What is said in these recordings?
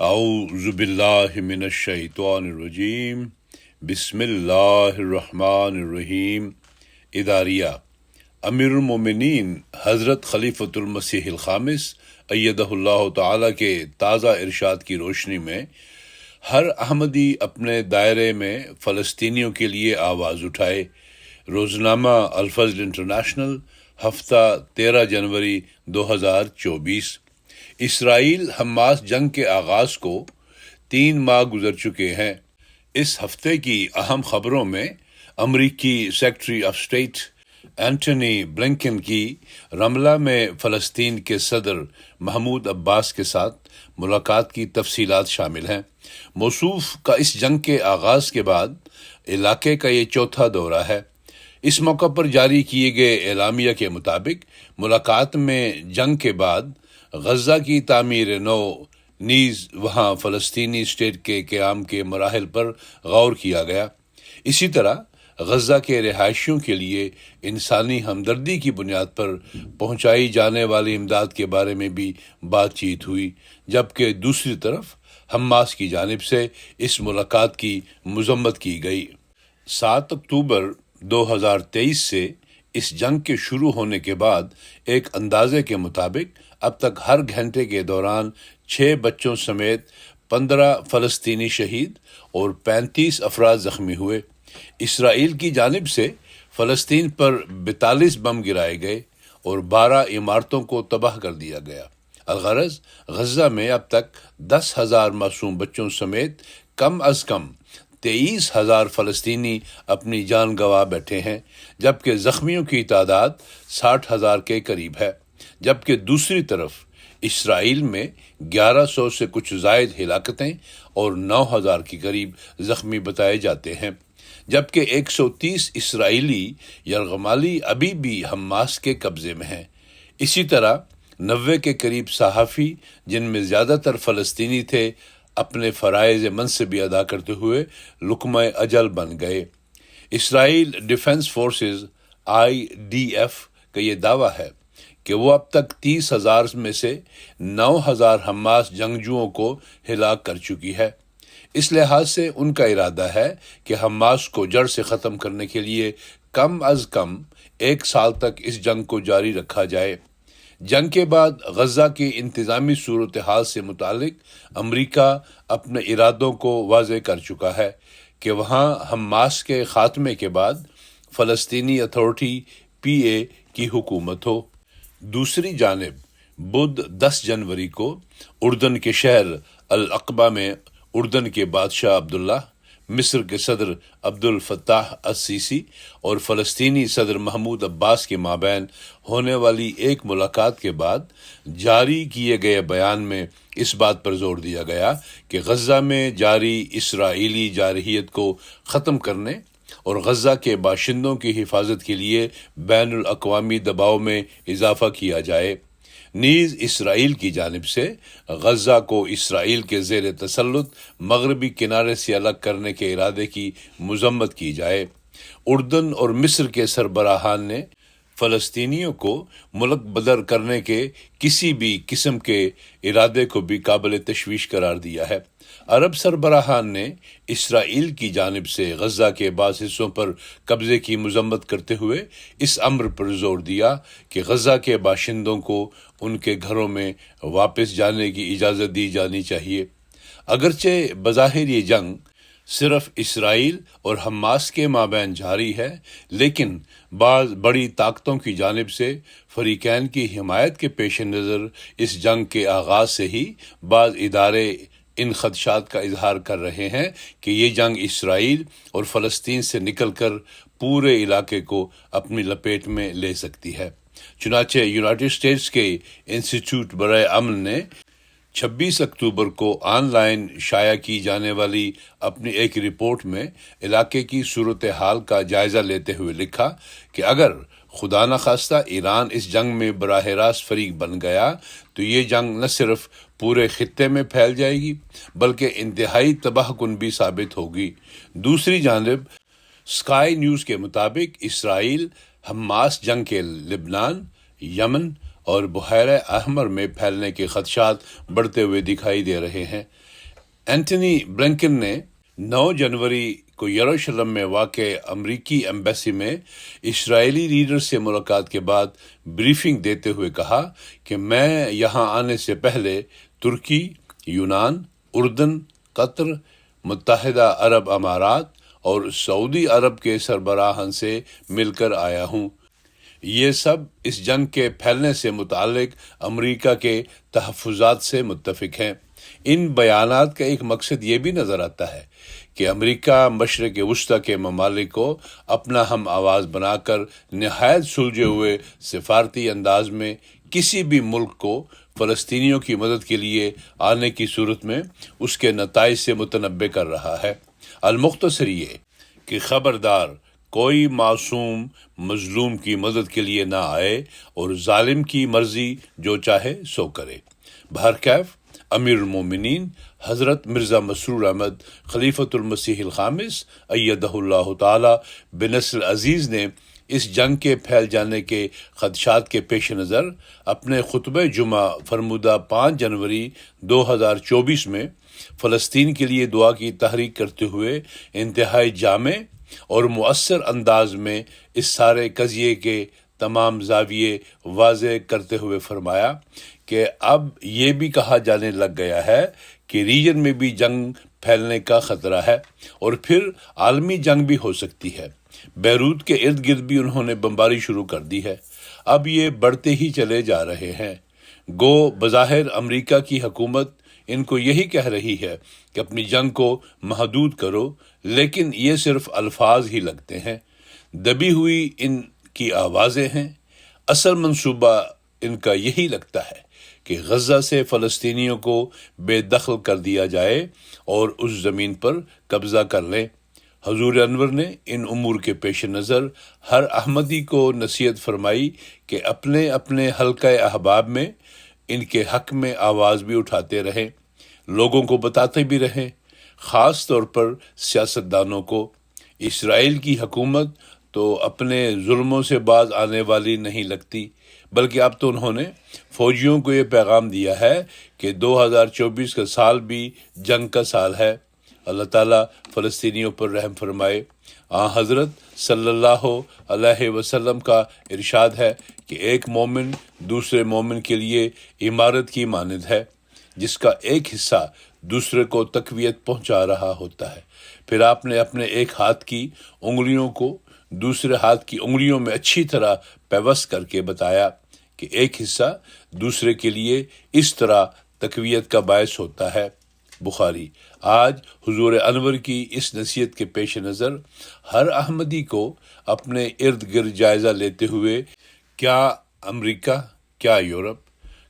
اعوذ باللہ من الشیطان الرجیم بسم اللہ الرحمن الرحیم۔ اداریہ امیر المومنین حضرت خلیفۃ المسیح الخامس ایدہ اللہ تعالیٰ کے تازہ ارشاد کی روشنی میں ہر احمدی اپنے دائرے میں فلسطینیوں کے لیے آواز اٹھائے۔ روزنامہ الفضل انٹرنیشنل، ہفتہ 13 جنوری 2024۔ اسرائیل حماس جنگ کے آغاز کو 3 ماہ گزر چکے ہیں۔ اس ہفتے کی اہم خبروں میں امریکی secretary of state Antony Blinken کی رملہ میں فلسطین کے صدر محمود عباس کے ساتھ ملاقات کی تفصیلات شامل ہیں۔ موصوف کا اس جنگ کے آغاز کے بعد علاقے کا یہ چوتھا دورہ ہے۔ اس موقع پر جاری کیے گئے اعلامیہ کے مطابق ملاقات میں جنگ کے بعد غزہ کی تعمیر نو نیز وہاں فلسطینی اسٹیٹ کے قیام کے مراحل پر غور کیا گیا۔ اسی طرح غزہ کے رہائشیوں کے لیے انسانی ہمدردی کی بنیاد پر پہنچائی جانے والی امداد کے بارے میں بھی بات چیت ہوئی، جبکہ دوسری طرف حماس کی جانب سے اس ملاقات کی مذمت کی گئی۔ 7 اکتوبر 2023 سے اس جنگ کے شروع ہونے کے بعد ایک اندازے کے مطابق اب تک ہر گھنٹے کے دوران 6 بچوں سمیت 15 فلسطینی شہید اور 35 افراد زخمی ہوئے۔ اسرائیل کی جانب سے فلسطین پر 42 بم گرائے گئے اور 12 عمارتوں کو تباہ کر دیا گیا۔ الغرض غزہ میں اب تک 10,000 معصوم بچوں سمیت کم از کم 23,000 فلسطینی اپنی جان گنوا بیٹھے ہیں، جبکہ زخمیوں کی تعداد 60,000 کے قریب ہے۔ جبکہ دوسری طرف اسرائیل میں 1100 سے کچھ زائد ہلاکتیں اور 9,000 کے قریب زخمی بتائے جاتے ہیں، جبکہ 130 اسرائیلی یرغمالی ابھی بھی حماس کے قبضے میں ہیں۔ اسی طرح 90 کے قریب صحافی، جن میں زیادہ تر فلسطینی تھے، اپنے فرائض منصبی ادا کرتے ہوئے لقمہ اجل بن گئے۔ اسرائیل ڈیفنس فورسز IDF کا یہ دعویٰ ہے کہ وہ اب تک 30,000 میں سے 9,000 حماس جنگجوؤں کو ہلاک کر چکی ہے۔ اس لحاظ سے ان کا ارادہ ہے کہ حماس کو جڑ سے ختم کرنے کے لیے کم از کم 1 سال تک اس جنگ کو جاری رکھا جائے۔ جنگ کے بعد غزہ کی انتظامی صورتحال سے متعلق امریکہ اپنے ارادوں کو واضح کر چکا ہے کہ وہاں حماس کے خاتمے کے بعد فلسطینی اتھارٹی PA کی حکومت ہو۔ دوسری جانب بدھ 10 جنوری کو اردن کے شہر العقبہ میں اردن کے بادشاہ عبداللہ، مصر کے صدر عبد الفتاح السیسی اور فلسطینی صدر محمود عباس کے مابین ہونے والی ایک ملاقات کے بعد جاری کیے گئے بیان میں اس بات پر زور دیا گیا کہ غزہ میں جاری اسرائیلی جارحیت کو ختم کرنے اور غزہ کے باشندوں کی حفاظت کے لیے بین الاقوامی دباؤ میں اضافہ کیا جائے۔ نیز اسرائیل کی جانب سے غزہ کو اسرائیل کے زیر تسلط مغربی کنارے سے الگ کرنے کے ارادے کی مذمت کی جائے۔ اردن اور مصر کے سربراہان نے فلسطینیوں کو ملک بدر کرنے کے کسی بھی قسم کے ارادے کو بھی قابل تشویش قرار دیا ہے۔ عرب سربراہان نے اسرائیل کی جانب سے غزہ کے بعض حصوں پر قبضے کی مذمت کرتے ہوئے اس امر پر زور دیا کہ غزہ کے باشندوں کو ان کے گھروں میں واپس جانے کی اجازت دی جانی چاہیے۔ اگرچہ بظاہر یہ جنگ صرف اسرائیل اور حماس کے مابین جاری ہے، لیکن بعض بڑی طاقتوں کی جانب سے فریقین کی حمایت کے پیش نظر اس جنگ کے آغاز سے ہی بعض ادارے ان خدشات کا اظہار کر رہے ہیں کہ یہ جنگ اسرائیل اور فلسطین سے نکل کر پورے علاقے کو اپنی لپیٹ میں لے سکتی ہے۔ چنانچہ یونائٹڈ اسٹیٹس کے انسٹیٹیوٹ برائے امن نے 26 اکتوبر کو آن لائن شائع کی جانے والی اپنی ایک رپورٹ میں علاقے کی صورتحال کا جائزہ لیتے ہوئے لکھا کہ اگر خدا نخواستہ ایران اس جنگ میں براہ راست فریق بن گیا تو یہ جنگ نہ صرف پورے خطے میں پھیل جائے گی بلکہ انتہائی تباہ کن بھی ثابت ہوگی۔ دوسری جانب اسکائی نیوز کے مطابق اسرائیل حماس جنگ کے لبنان، یمن اور بحیرہ احمر میں پھیلنے کے خدشات بڑھتے ہوئے دکھائی دے رہے ہیں۔ اینٹنی بلنکن نے 9 جنوری کو یروشلم میں واقع امریکی ایمبیسی میں اسرائیلی لیڈر سے ملاقات کے بعد بریفنگ دیتے ہوئے کہا کہ میں یہاں آنے سے پہلے ترکی، یونان، اردن، قطر، متحدہ عرب امارات اور سعودی عرب کے سربراہان سے مل کر آیا ہوں۔ یہ سب اس جنگ کے پھیلنے سے متعلق امریکہ کے تحفظات سے متفق ہیں۔ ان بیانات کا ایک مقصد یہ بھی نظر آتا ہے کہ امریکہ مشرق وسطی کے ممالک کو اپنا ہم آواز بنا کر نہایت سلجھے ہوئے سفارتی انداز میں کسی بھی ملک کو فلسطینیوں کی مدد کے لیے آنے کی صورت میں اس کے نتائج سے متنبع کر رہا ہے۔ المختصر یہ کہ خبردار کوئی معصوم مظلوم کی مدد کے لیے نہ آئے اور ظالم کی مرضی جو چاہے سو کرے۔ بہرکیف امیر المومنین حضرت مرزا مسرور احمد خلیفۃ المسیح الخامس ایدہ اللہ تعالی بنصر عزیز نے اس جنگ کے پھیل جانے کے خدشات کے پیش نظر اپنے خطبہ جمعہ فرمودہ 5 جنوری 2024 میں فلسطین کے لیے دعا کی تحریک کرتے ہوئے انتہائی جامع اور مؤثر انداز میں اس سارے قضیے کے تمام زاویے واضح کرتے ہوئے فرمایا کہ اب یہ بھی کہا جانے لگ گیا ہے کہ ریجن میں بھی جنگ پھیلنے کا خطرہ ہے اور پھر عالمی جنگ بھی ہو سکتی ہے۔ بیروت کے ارد گرد بھی انہوں نے بمباری شروع کر دی ہے۔ اب یہ بڑھتے ہی چلے جا رہے ہیں۔ گو بظاہر امریکہ کی حکومت ان کو یہی کہہ رہی ہے کہ اپنی جنگ کو محدود کرو، لیکن یہ صرف الفاظ ہی لگتے ہیں، دبی ہوئی ان کی آوازیں ہیں۔ اصل منصوبہ ان کا یہی لگتا ہے کہ غزہ سے فلسطینیوں کو بے دخل کر دیا جائے اور اس زمین پر قبضہ کر لیں۔ حضور انور نے ان امور کے پیش نظر ہر احمدی کو نصیحت فرمائی کہ اپنے اپنے حلقہ احباب میں ان کے حق میں آواز بھی اٹھاتے رہیں، لوگوں کو بتاتے بھی رہیں، خاص طور پر سیاستدانوں کو۔ اسرائیل کی حکومت تو اپنے ظلموں سے باز آنے والی نہیں لگتی، بلکہ اب تو انہوں نے فوجیوں کو یہ پیغام دیا ہے کہ 2024 کا سال بھی جنگ کا سال ہے۔ اللہ تعالیٰ فلسطینیوں پر رحم فرمائے۔ حضرت صلی اللہ علیہ وسلم کا ارشاد ہے کہ ایک مومن دوسرے مومن کے لیے عمارت کی مانند ہے، جس کا ایک حصہ دوسرے کو تقویت پہنچا رہا ہوتا ہے۔ پھر آپ نے اپنے ایک ہاتھ کی انگلیوں کو دوسرے ہاتھ کی انگلیوں میں اچھی طرح پیوست کر کے بتایا کہ ایک حصہ دوسرے کے لیے اس طرح تقویت کا باعث ہوتا ہے۔ بخاری۔ آج حضور انور کی اس نصیحت کے پیش نظر ہر احمدی کو اپنے ارد گرد جائزہ لیتے ہوئے کیا امریکہ، کیا یورپ،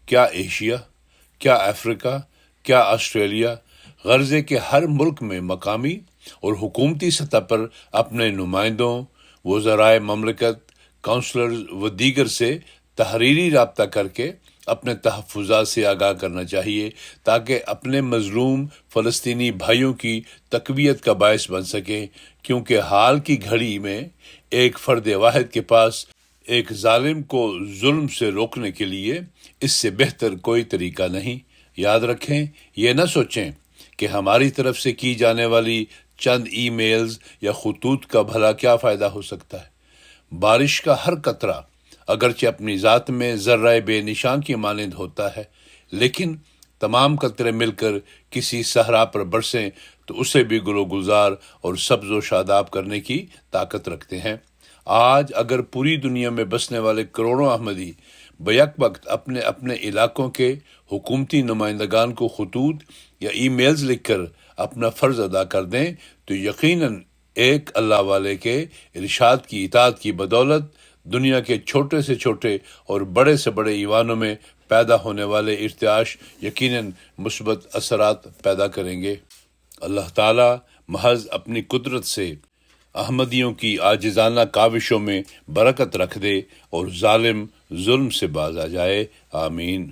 کیا ایشیا، کیا افریقہ، کیا آسٹریلیا، غرض ہے کہ ہر ملک میں مقامی اور حکومتی سطح پر اپنے نمائندوں، وزرائے مملکت، کونسلرز و دیگر سے تحریری رابطہ کر کے اپنے تحفظات سے آگاہ کرنا چاہیے، تاکہ اپنے مظلوم فلسطینی بھائیوں کی تقویت کا باعث بن سکیں، کیونکہ حال کی گھڑی میں ایک فرد واحد کے پاس ایک ظالم کو ظلم سے روکنے کے لیے اس سے بہتر کوئی طریقہ نہیں۔ یاد رکھیں، یہ نہ سوچیں کہ ہماری طرف سے کی جانے والی چند ای میلز یا خطوط کا بھلا کیا فائدہ ہو سکتا ہے۔ بارش کا ہر قطرہ اگرچہ اپنی ذات میں ذرہ بے نشان کی مانند ہوتا ہے، لیکن تمام قطرے مل کر کسی صحرا پر برسیں تو اسے بھی گل و گلزار اور سبز و شاداب کرنے کی طاقت رکھتے ہیں۔ آج اگر پوری دنیا میں بسنے والے کروڑوں احمدی بیک وقت اپنے اپنے علاقوں کے حکومتی نمائندگان کو خطوط یا ای میلز لکھ کر اپنا فرض ادا کر دیں تو یقیناً ایک اللہ والے کے ارشاد کی اطاعت کی بدولت دنیا کے چھوٹے سے چھوٹے اور بڑے سے بڑے ایوانوں میں پیدا ہونے والے ارتعاش یقیناً مثبت اثرات پیدا کریں گے۔ اللہ تعالیٰ محض اپنی قدرت سے احمدیوں کی عاجزانہ کاوشوں میں برکت رکھ دے اور ظالم ظلم سے باز آ جائے۔ آمین۔